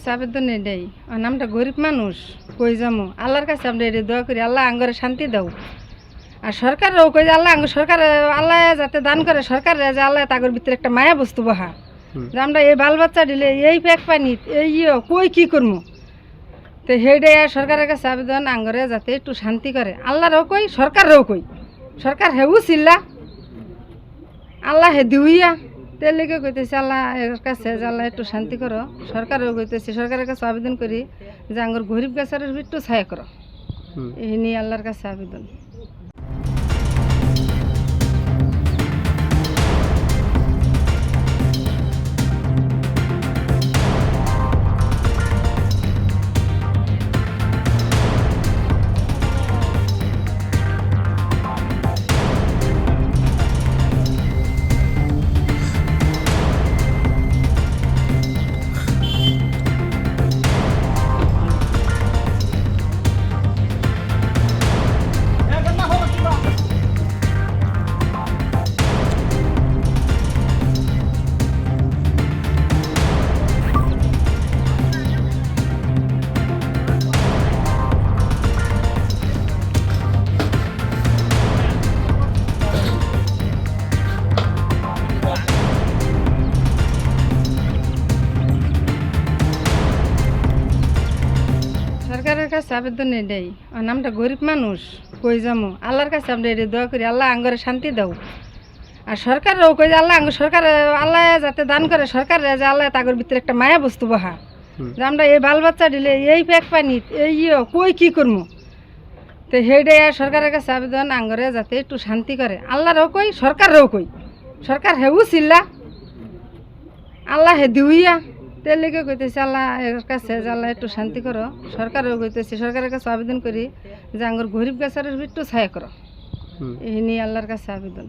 কাছে আবেদন এটাই, আমরা গরিব মানুষ, কই যাবো? আল্লাহর কাছে আমরা এটা দোয়া করি, আল্লাহ আঙ্গরে শান্তি দাও। আর সরকারও কই যে আল্লাহ সরকার আল্লাহ যাতে দান করে, সরকার যে আল্লাহ তাগর ভিতরে একটা মায়া বস্তু বহা, যে আমরা এই বাল বাচ্চা দিলে এই প্যাক পানি এই কই কি করবো। তো সেইটাই সরকারের কাছে আবেদন, আঙ্গরে যাতে একটু শান্তি করে। আল্লাহরও কই, সরকারও কই, সরকার হেউ চিল্লা, আল্লাহ হে দিউইয়া। তের লেগে কইতেছে আল্লাহ এর কাছে যে আল্লাহ একটু শান্তি করো। সরকারও কইতেছে, সরকারের কাছে আবেদন করি যে আঙ্গর গরিব গাছের একটু ছায়া করো। এই নিয়ে আল্লাহর কাছে আবেদন। সরকারের কাছে আবেদন এটাই, আমরা গরিব মানুষ, কই যাবো? আল্লাহর কাছে আমরা এটা দোয়া করি, আল্লাহ আঙ্গরে শান্তি দাও। আর সরকারও কই যে আল্লাহ সরকার আল্লাহ যাতে দান করে, সরকার যে আল্লাহ তাগর ভিতরে একটা মায়া বস্তু বহা, যে আমরা এই বাল বাচ্চা দিলে এই প্যাক পানি এই কই কি করবো। তো সেইটাই সরকারের কাছে আবেদন, আঙ্গরে যাতে একটু শান্তি করে। আল্লাহরও কই, সরকারও কই, সরকার হেউ চিল্লা, আল্লাহ হে দিউইয়া। তের লেগে কইতেছে আল্লাহ এর কাছে যে আল্লাহ একটু শান্তি করো। সরকারও কইতেছে, সরকারের কাছে আবেদন করি যে আঙ্গর গরিব গাছের একটু ছায়া করো। এই নিয়ে আল্লাহর কাছে আবেদন।